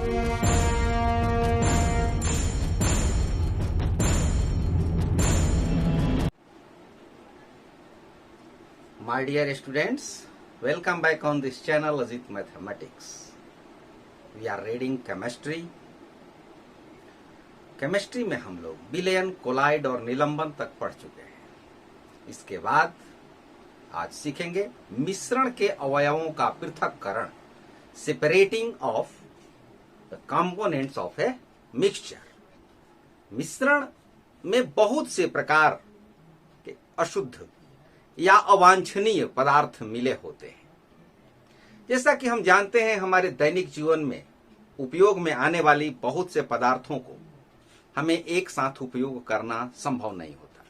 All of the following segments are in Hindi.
My dear students, welcome back on this channel Ajit Mathematics. We are reading chemistry. Chemistry में हम लोग विलयन, कोलाइड और निलंबन तक पढ़ चुके हैं। इसके बाद आज सीखेंगे मिश्रण के अवयवों का पृथक्करण, separating of the components of a mixture. मिश्रण में बहुत से प्रकार के अशुद्ध या अवांछनीय पदार्थ मिले होते हैं। जैसा कि हम जानते हैं, हमारे दैनिक जीवन में उपयोग में आने वाली बहुत से पदार्थों को हमें एक साथ उपयोग करना संभव नहीं होता।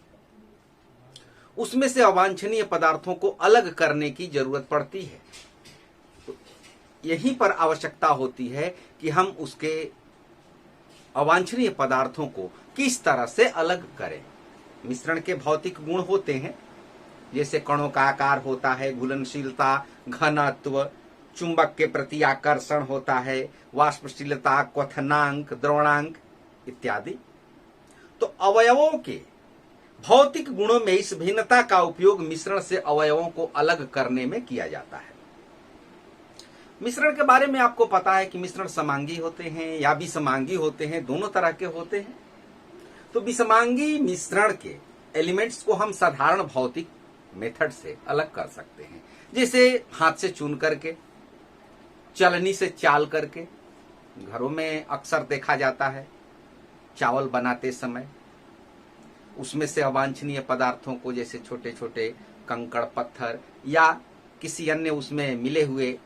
उसमें से अवांछनीय पदार्थों को अलग करने की जरूरत पड़ती है। तो यहीं पर आवश्यकता होती है कि हम उसके अवांछनीय पदार्थों को किस तरह से अलग करें। मिश्रण के भौतिक गुण होते हैं, जैसे कणों का आकार होता है, घुलनशीलता, घनत्व, चुंबक के प्रति आकर्षण होता है, वाष्पशीलता, क्वथनांक, द्रवणांक इत्यादि। तो अवयवों के भौतिक गुणों में इस भिन्नता का उपयोग मिश्रण से अवयवों को अलग करने में किया जाता है। मिश्रण के बारे में आपको पता है कि मिश्रण समांगी होते हैं या विषमांगी होते हैं, दोनों तरह के होते हैं। तो विषमांगी मिश्रण के एलिमेंट्स को हम साधारण भौतिक मेथड से अलग कर सकते हैं, जैसे हाथ से चून करके, चलनी से चाल करके। घरों में अक्सर देखा जाता है, चावल बनाते समय उसमें से अवांछनीय पदार्थों को, जैसे छोटे छोटे कंकड़, पत्थर या किसी अन्य उसमें मिले हुए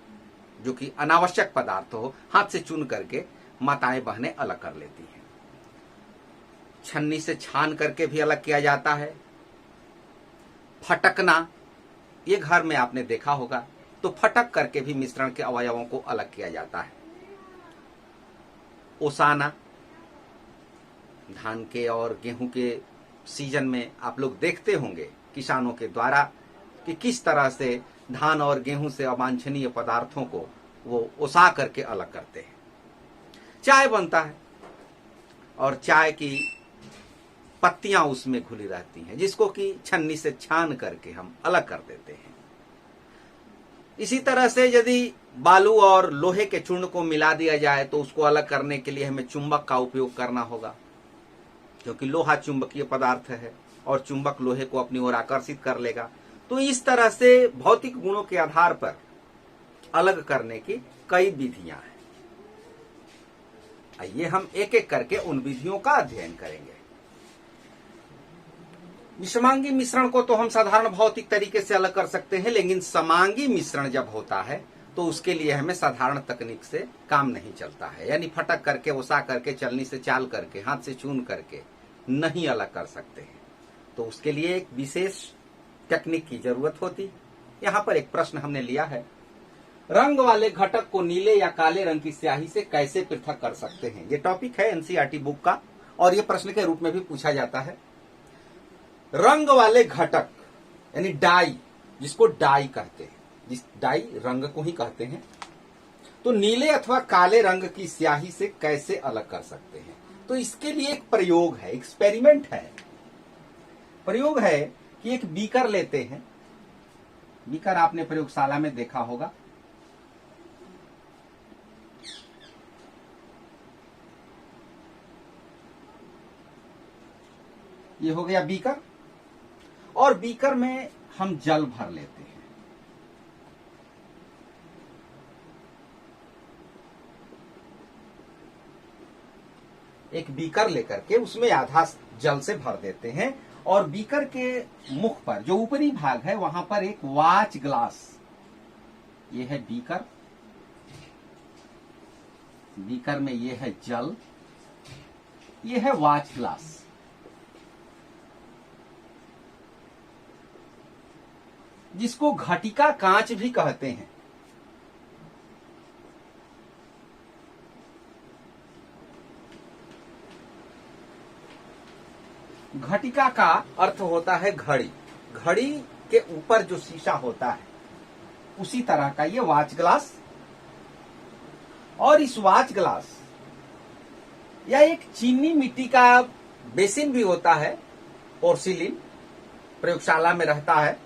जो कि अनावश्यक पदार्थ हो, हाथ से चुन करके माताएं बहनें अलग कर लेती हैं। छन्नी से छान करके भी अलग किया जाता है। फटकना, ये घर में आपने देखा होगा, तो फटक करके भी मिश्रण के अवयवों को अलग किया जाता है। ओसाना, धान के और गेहूं के सीजन में आप लोग देखते होंगे किसानों के द्वारा कि किस तरह से धान और गेहूं से अवांछनीय पदार्थों को वो ओसा करके अलग करते हैं। चाय बनता है और चाय की पत्तियां उसमें घुली रहती हैं, जिसको कि छन्नी से छान करके हम अलग कर देते हैं। इसी तरह से यदि बालू और लोहे के चूर्ण को मिला दिया जाए तो उसको अलग करने के लिए हमें चुंबक का उपयोग करना होगा, क्योंकि लोहा चुंबकीय पदार्थ है और चुंबक लोहे को अपनी ओर आकर्षित कर लेगा। तो इस तरह से भौतिक गुणों के आधार पर अलग करने की कई विधियां हैं। आइए हम एक एक करके उन विधियों का अध्ययन करेंगे। विषमांगी मिश्रण को तो हम साधारण भौतिक तरीके से अलग कर सकते हैं, लेकिन समांगी मिश्रण जब होता है तो उसके लिए हमें साधारण तकनीक से काम नहीं चलता है। यानी फटक करके, ओसा करके, चलनी से चाल करके, हाथ से चून करके नहीं अलग कर सकते हैं। तो उसके लिए एक विशेष तकनीक की जरूरत होती। यहाँ पर एक प्रश्न हमने लिया है, रंग वाले घटक को नीले या काले रंग की स्याही से कैसे पृथक कर सकते हैं। ये टॉपिक है एनसीईआरटी बुक का और ये प्रश्न के रूप में भी पूछा जाता है। रंग वाले घटक यानी डाई, जिसको डाई कहते हैं, जिस डाई रंग को ही कहते हैं, तो नीले अथवा काले रंग की स्याही से कैसे अलग कर सकते हैं। तो इसके लिए एक प्रयोग है, एक्सपेरिमेंट है। प्रयोग है कि एक बीकर लेते हैं। बीकर आपने प्रयोगशाला में देखा होगा। ये हो गया बीकर, और बीकर में हम जल भर लेते हैं। एक बीकर लेकर के उसमें आधा जल से भर देते हैं और बीकर के मुख पर जो ऊपरी भाग है वहां पर एक वाच ग्लास, ये है बीकर, बीकर में ये है जल, ये है वाच ग्लास। जिसको घटिका कांच भी कहते हैं। घटिका का अर्थ होता है घड़ी। घड़ी के ऊपर जो शीशा होता है उसी तरह का ये वाच ग्लास। और इस वाच ग्लास या एक चीनी मिट्टी का बेसिन भी होता है, पोर्सिलिन प्रयोगशाला में रहता है,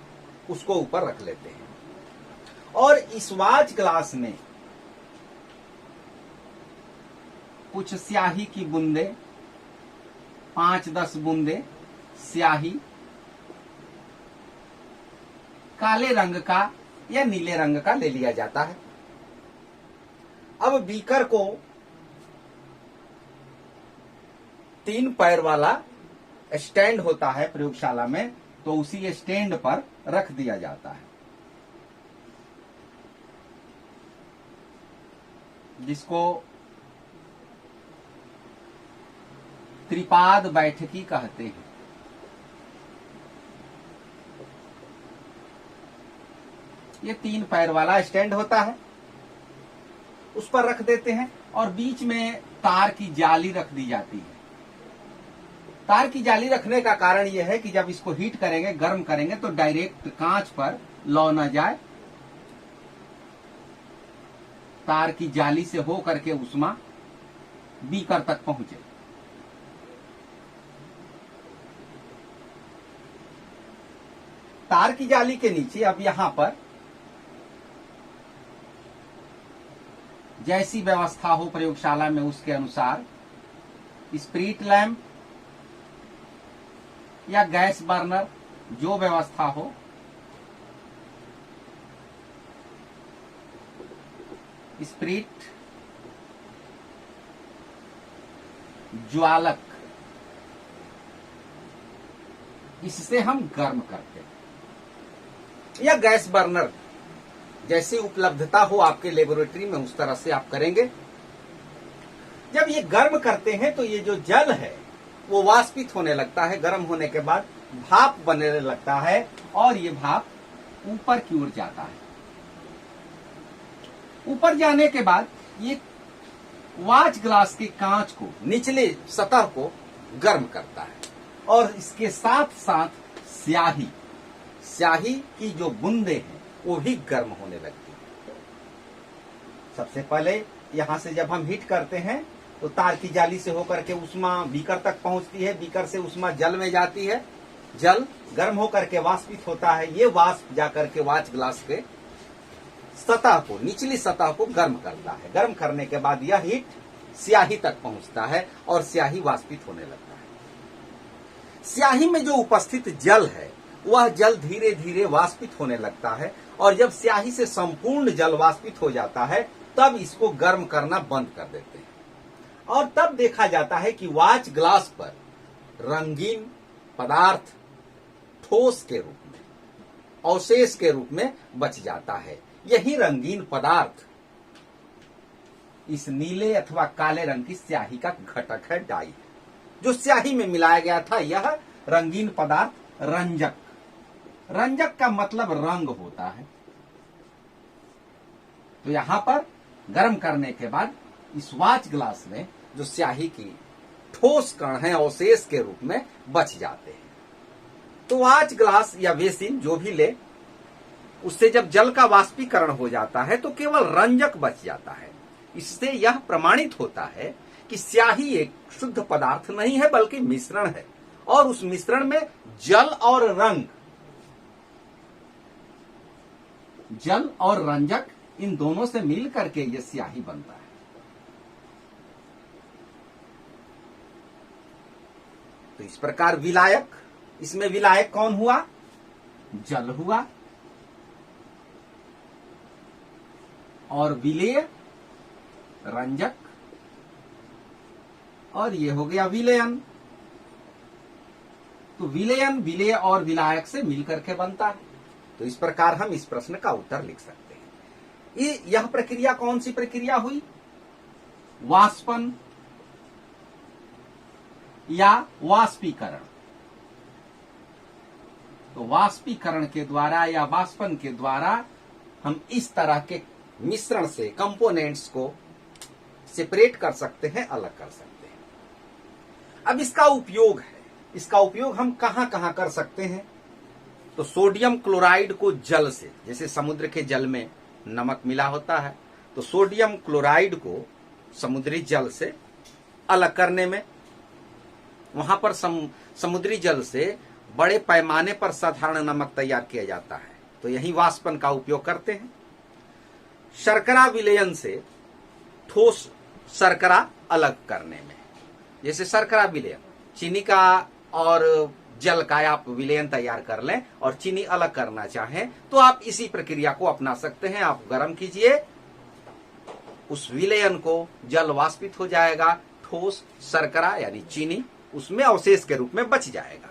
उसको ऊपर रख लेते हैं और इस वाच ग्लास में कुछ स्याही की बूंदे, 5-10 बूंदे स्याही काले रंग का या नीले रंग का ले लिया जाता है। अब बीकर को 3 पैर वाला स्टैंड होता है प्रयोगशाला में, तो उसी स्टैंड पर रख दिया जाता है, जिसको त्रिपाद बैठकी कहते हैं। ये 3 पैर वाला स्टैंड होता है, उस पर रख देते हैं और बीच में तार की जाली रख दी जाती है। तार की जाली रखने का कारण यह है कि जब इसको हीट करेंगे, गर्म करेंगे, तो डायरेक्ट कांच पर लौ न जाए, तार की जाली से हो करके उष्मा बीकर तक पहुंचे। तार की जाली के नीचे अब यहां पर जैसी व्यवस्था हो प्रयोगशाला में उसके अनुसार स्पिरिट लैंप या गैस बर्नर, जो व्यवस्था हो, स्पिरिट ज्वालक, इससे हम गर्म करते हैं, या गैस बर्नर जैसी उपलब्धता हो आपके लेबोरेटरी में उस तरह से आप करेंगे। जब ये गर्म करते हैं तो ये जो जल है वो वाष्पित होने लगता है, गर्म होने के बाद भाप बनने लगता है और ये भाप ऊपर की ओर जाता है। ऊपर जाने के बाद ये वाच ग्लास के कांच को, निचले सतह को गर्म करता है और इसके साथ साथ स्याही की जो बूंदे हैं वो भी गर्म होने लगती है। सबसे पहले यहां से जब हम हीट करते हैं तो तार की जाली से होकर के उष्मा बीकर तक पहुंचती है, बीकर से उष्मा जल में जाती है, जल गर्म होकर के वाष्पित होता है, ये वाष्प जाकर के वाच ग्लास के सतह को, निचली सतह को गर्म करता है। गर्म करने के बाद यह हीट स्याही तक पहुंचता है और स्याही वाष्पित होने लगता है। स्याही में जो उपस्थित जल है वह जल धीरे धीरे वाष्पित होने लगता है और जब स्याही से संपूर्ण जल वाष्पित हो जाता है तब इसको गर्म करना बंद कर देते हैं और तब देखा जाता है कि वाच ग्लास पर रंगीन पदार्थ ठोस के रूप में, अवशेष के रूप में बच जाता है। यही रंगीन पदार्थ इस नीले अथवा काले रंग की स्याही का घटक है, डाई है, जो स्याही में मिलाया गया था। यह रंगीन पदार्थ रंजक, रंजक का मतलब रंग होता है। तो यहां पर गर्म करने के बाद इस वाच ग्लास में जो स्याही की ठोस कण है अवशेष के रूप में बच जाते हैं। तो वाच ग्लास या बेसिन जो भी ले, उससे जब जल का वाष्पीकरण हो जाता है तो केवल रंजक बच जाता है। इससे यह प्रमाणित होता है कि स्याही एक शुद्ध पदार्थ नहीं है बल्कि मिश्रण है और उस मिश्रण में जल और रंजक इन दोनों से मिल करके यह स्याही बनता है। तो इस प्रकार विलायक, इसमें विलायक कौन हुआ? जल हुआ और विलेय रंजक और ये हो गया विलयन। तो विलयन विलेय और विलायक से मिलकर के बनता है। तो इस प्रकार हम इस प्रश्न का उत्तर लिख सकते हैं। यह प्रक्रिया कौन सी प्रक्रिया हुई? वाष्पन या वाष्पीकरण। तो वाष्पीकरण के द्वारा या वाष्पन के द्वारा हम इस तरह के मिश्रण से कंपोनेंट्स को सेपरेट कर सकते हैं, अलग कर सकते हैं। अब इसका उपयोग है, इसका उपयोग हम कहां कहां कर सकते हैं? तो सोडियम क्लोराइड को जल से, जैसे समुद्र के जल में नमक मिला होता है, तो सोडियम क्लोराइड को समुद्री जल से अलग करने में। वहां पर समुद्री जल से बड़े पैमाने पर साधारण नमक तैयार किया जाता है, तो यही वाष्पन का उपयोग करते हैं। शर्करा विलयन से ठोस शर्करा अलग करने में, जैसे शर्करा विलयन, चीनी का और जल का आप विलयन तैयार कर लें और चीनी अलग करना चाहें तो आप इसी प्रक्रिया को अपना सकते हैं। आप गर्म कीजिए, उस विलयन को, जल वाष्पित हो जाएगा, ठोस शर्करा यानी चीनी उसमें अवशेष के रूप में बच जाएगा।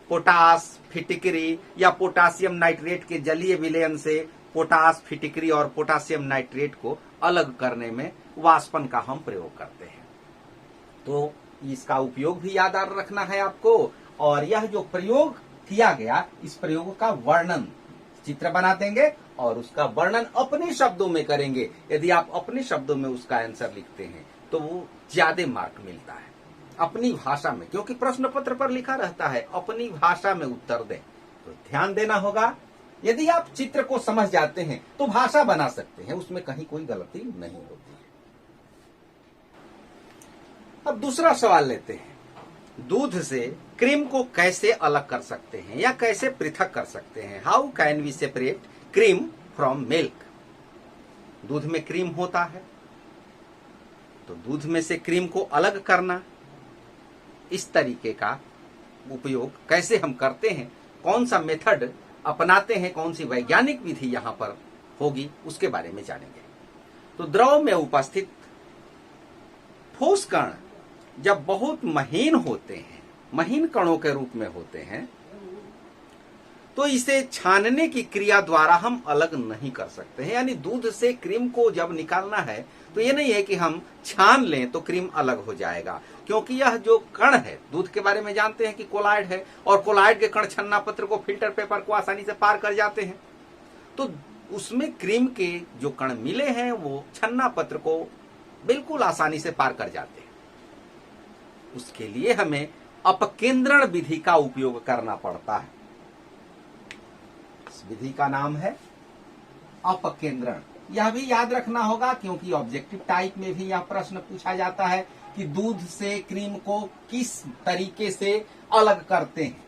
पोटास, फिटिकरी या पोटासियम नाइट्रेट के जलीय विलयन से पोटास, फिटिकरी और पोटासियम नाइट्रेट को अलग करने में वाष्पन का हम प्रयोग करते हैं। तो इसका उपयोग भी याद रखना है आपको। और यह जो प्रयोग किया गया, इस प्रयोग का वर्णन चित्र बना देंगे और उसका वर्णन अपने शब्दों में करेंगे। यदि आप अपने शब्दों में उसका आंसर लिखते हैं तो वो ज्यादा मार्क मिलता है अपनी भाषा में, क्योंकि प्रश्न पत्र पर लिखा रहता है अपनी भाषा में उत्तर दें। तो ध्यान देना होगा। यदि आप चित्र को समझ जाते हैं तो भाषा बना सकते हैं, उसमें कहीं कोई गलती नहीं होती है। अब दूसरा सवाल लेते हैं, दूध से क्रीम को कैसे अलग कर सकते हैं या कैसे पृथक कर सकते हैं। How can we separate cream from milk. दूध में क्रीम होता है, तो दूध में से क्रीम को अलग करना, इस तरीके का उपयोग कैसे हम करते हैं, कौन सा मेथड अपनाते हैं, कौन सी वैज्ञानिक विधि यहां पर होगी, उसके बारे में जानेंगे। तो द्रव में उपस्थित ठोस कण जब बहुत महीन होते हैं, महीन कणों के रूप में होते हैं, तो इसे छानने की क्रिया द्वारा हम अलग नहीं कर सकते हैं। यानी दूध से क्रीम को जब निकालना है तो ये नहीं है कि हम छान लें तो क्रीम अलग हो जाएगा, क्योंकि यह जो कण है, दूध के बारे में जानते हैं कि कोलाइड है, और कोलाइड के कण छन्ना पत्र को, फिल्टर पेपर को आसानी से पार कर जाते हैं। तो उसमें क्रीम के जो कण मिले हैं वो छन्ना पत्र को बिल्कुल आसानी से पार कर जाते हैं। उसके लिए हमें अपकेंद्रण विधि का उपयोग करना पड़ता है। इस विधि का नाम है अपकेंद्रण। यह भी याद रखना होगा क्योंकि ऑब्जेक्टिव टाइप में भी यह प्रश्न पूछा जाता है कि दूध से क्रीम को किस तरीके से अलग करते हैं।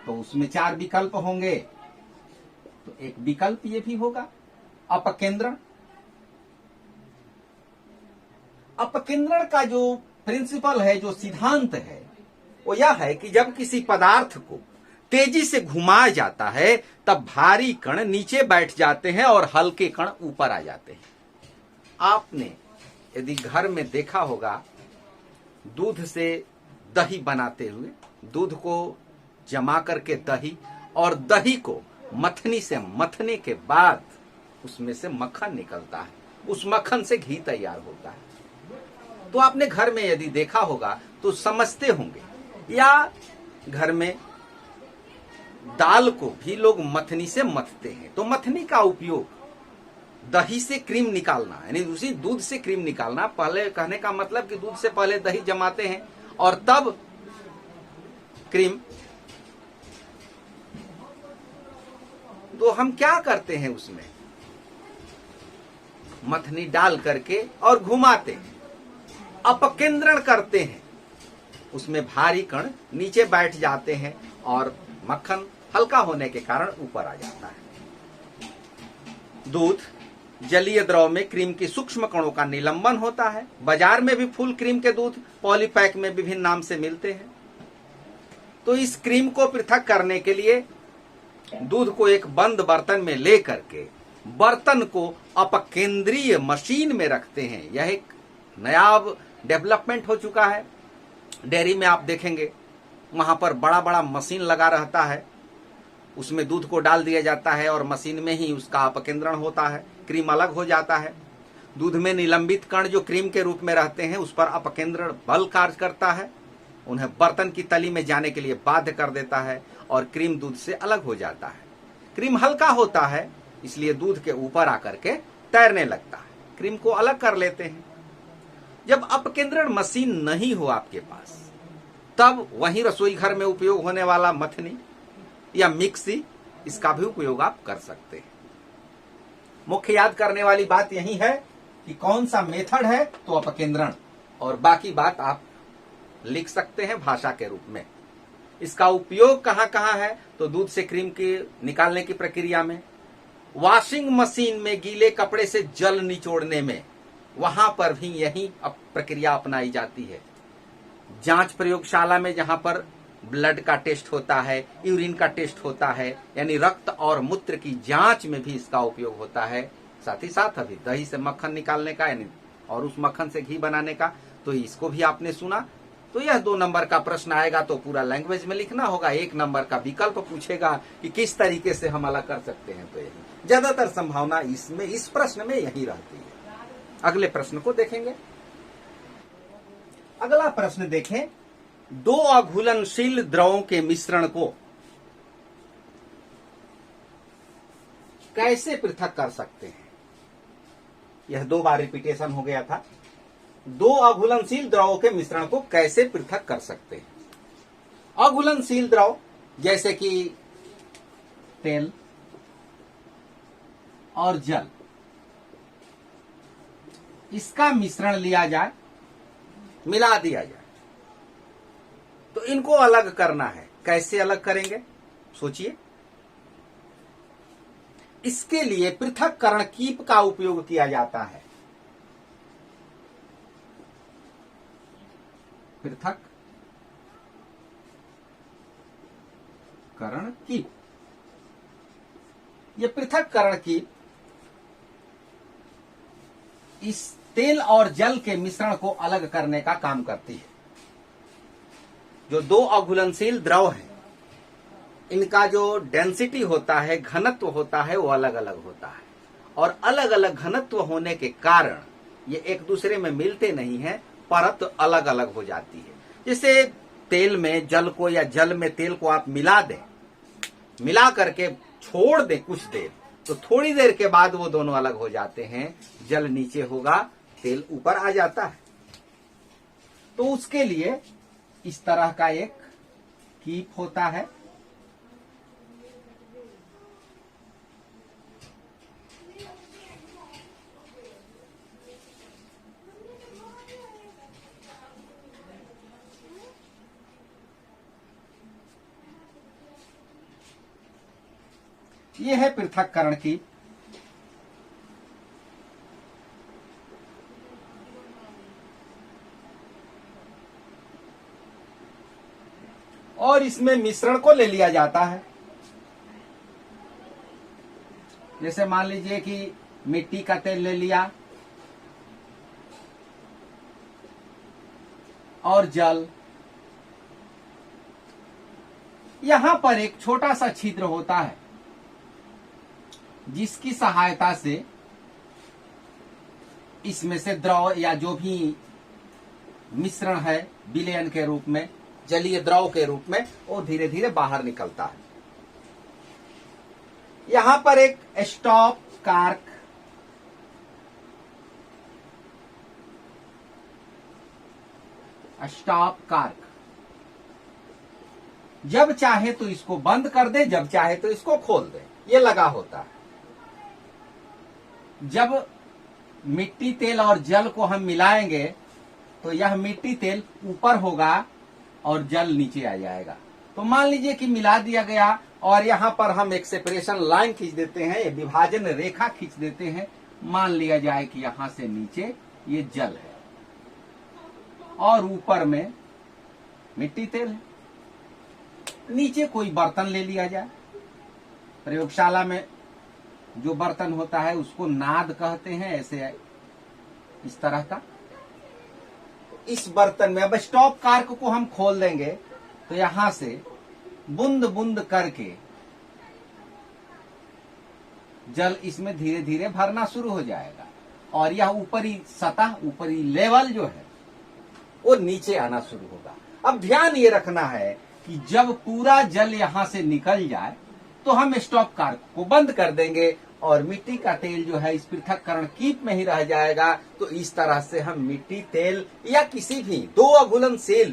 तो उसमें 4 विकल्प होंगे, तो एक विकल्प ये भी होगा अपकेंद्रण। अपकेंद्रण का जो प्रिंसिपल है, जो सिद्धांत है, वो यह है कि जब किसी पदार्थ को तेजी से घुमाया जाता है तब भारी कण नीचे बैठ जाते हैं और हल्के कण ऊपर आ जाते हैं। आपने यदि घर में देखा होगा दूध से दही बनाते हुए, दूध को जमा करके दही, और दही को मथनी से मथने के बाद उसमें से मक्खन निकलता है, उस मक्खन से घी तैयार होता है। तो आपने घर में यदि देखा होगा तो समझते होंगे, या घर में दाल को भी लोग मथनी से मथते हैं। तो मथनी का उपयोग दही से क्रीम निकालना, यानी उसी दूध से क्रीम निकालना, पहले कहने का मतलब कि दूध से पहले दही जमाते हैं और तब क्रीम। तो हम क्या करते हैं, उसमें मथनी डाल करके और घुमाते हैं, अपकेंद्रण करते हैं, उसमें भारी कण नीचे बैठ जाते हैं और मक्खन हल्का होने के कारण ऊपर आ जाता है। दूध जलीय द्रव में क्रीम की सूक्ष्म कणों का निलंबन होता है। बाजार में भी फुल क्रीम के दूध पॉलीपैक में विभिन्न नाम से मिलते हैं। तो इस क्रीम को पृथक करने के लिए दूध को एक बंद बर्तन में ले करके बर्तन को अपकेंद्रीय मशीन में रखते हैं। यह एक नया डेवलपमेंट हो चुका है। डेयरी में आप देखेंगे वहां पर बड़ा बड़ा मशीन लगा रहता है, उसमें दूध को डाल दिया जाता है और मशीन में ही उसका अपकेंद्रण होता है, क्रीम अलग हो जाता है। दूध में निलंबित कण जो क्रीम के रूप में रहते हैं उस पर अपकेंद्रण बल कार्य करता है, उन्हें बर्तन की तली में जाने के लिए बाध्य कर देता है और क्रीम दूध से अलग हो जाता है। क्रीम हल्का होता है इसलिए दूध के ऊपर आकर के तैरने लगता है। क्रीम को अलग कर लेते हैं। जब अपकेंद्रण मशीन नहीं हो आपके पास, तब वहीं रसोई घर में उपयोग होने वाला मथनी या मिक्सी, इसका भी उपयोग आप कर सकते हैं। मुख्य याद करने वाली बात यही है कि कौन सा मेथड है तो अपकेंद्रण, और बाकी बात आप लिख सकते हैं भाषा के रूप में। इसका उपयोग कहां कहां है तो दूध से क्रीम के निकालने की प्रक्रिया में, वॉशिंग मशीन में गीले कपड़े से जल निचोड़ने में, वहां पर भी यही प्रक्रिया अपनाई जाती है। जांच प्रयोगशाला में जहां पर ब्लड का टेस्ट होता है, यूरिन का टेस्ट होता है, यानी रक्त और मूत्र की जांच में भी इसका उपयोग होता है। साथ ही साथ अभी दही से मक्खन निकालने का, यानी और उस मक्खन से घी बनाने का, तो इसको भी आपने सुना। तो यह 2 नंबर का प्रश्न आएगा तो पूरा लैंग्वेज में लिखना होगा। 1 नंबर का विकल्प पूछेगा कि किस तरीके से हम अलग कर सकते हैं, तो यही ज्यादातर संभावना इसमें, इस प्रश्न में यही रहती है। अगले प्रश्न को देखेंगे। अगला प्रश्न देखें, 2 अघुलनशील द्रवों के मिश्रण को कैसे पृथक कर सकते हैं। यह 2 बार रिपीटेशन हो गया था। 2 अघुलनशील द्रवों के मिश्रण को कैसे पृथक कर सकते हैं। अघुलनशील द्रव जैसे कि तेल और जल, इसका मिश्रण लिया जाए, मिला दिया जाए, तो इनको अलग करना है। कैसे अलग करेंगे सोचिए। इसके लिए पृथक्करण कीप का उपयोग किया जाता है। पृथक्करण कीप, ये पृथक्करण कीप इस तेल और जल के मिश्रण को अलग करने का काम करती है। जो 2 अघुलनशील द्रव हैं, इनका जो डेंसिटी होता है, घनत्व होता है, वो अलग अलग होता है, और अलग अलग घनत्व होने के कारण ये एक दूसरे में मिलते नहीं हैं, परत अलग अलग हो जाती है। जैसे तेल में जल को या जल में तेल को आप मिला दें, मिला करके छोड़ दें कुछ देर, तो थोड़ी देर के बाद वो दोनों अलग हो जाते हैं। जल नीचे होगा, तेल ऊपर आ जाता है। तो उसके लिए इस तरह का एक कीप होता है। यह है पृथक्करण कीप। और इसमें मिश्रण को ले लिया जाता है। जैसे मान लीजिए कि मिट्टी का तेल ले लिया और जल, यहां पर एक छोटा सा छिद्र होता है जिसकी सहायता से इसमें से द्रव या जो भी मिश्रण है विलयन के रूप में, जलीय द्रव के रूप में, वो धीरे धीरे बाहर निकलता है। यहां पर एक स्टॉप कार्क, स्टॉप कार्क, जब चाहे तो इसको बंद कर दे, जब चाहे तो इसको खोल दे, ये लगा होता है। जब मिट्टी तेल और जल को हम मिलाएंगे तो यह मिट्टी तेल ऊपर होगा और जल नीचे आ जाएगा। तो मान लीजिए कि मिला दिया गया और यहां पर हम एक सेपरेशन लाइन खींच देते हैं, एक विभाजन रेखा खींच देते हैं। मान लिया जाए कि यहां से नीचे ये जल है और ऊपर में मिट्टी तेल है। नीचे कोई बर्तन ले लिया जाए। प्रयोगशाला में जो बर्तन होता है उसको नाद कहते हैं, ऐसे इस तरह का। इस बर्तन में अब स्टॉप कार्क को हम खोल देंगे तो यहां से बूंद बूंद करके जल इसमें धीरे धीरे भरना शुरू हो जाएगा और यह ऊपरी सतह, ऊपरी लेवल जो है वो नीचे आना शुरू होगा। अब ध्यान ये रखना है कि जब पूरा जल यहां से निकल जाए तो हम स्टॉप कार्क को बंद कर देंगे और मिट्टी का तेल जो है इस पृथक्करण कीप में ही रह जाएगा। तो इस तरह से हम मिट्टी तेल या किसी भी 2 अघुलनशील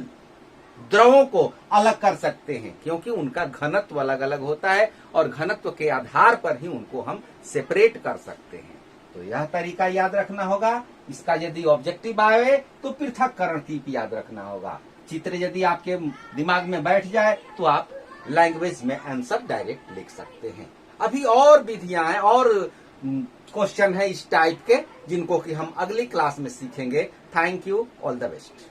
द्रवों को अलग कर सकते हैं, क्योंकि उनका घनत्व अलग अलग होता है और घनत्व के आधार पर ही उनको हम सेपरेट कर सकते हैं। तो यह तरीका याद रखना होगा। इसका यदि ऑब्जेक्टिव आए तो पृथक्करण टीप याद रखना होगा। चित्र यदि आपके दिमाग में बैठ जाए तो आप लैंग्वेज में आंसर डायरेक्ट लिख सकते हैं। अभी और विधियां हैं और क्वेश्चन है इस टाइप के, जिनको कि हम अगली क्लास में सीखेंगे। Thank you, all the best.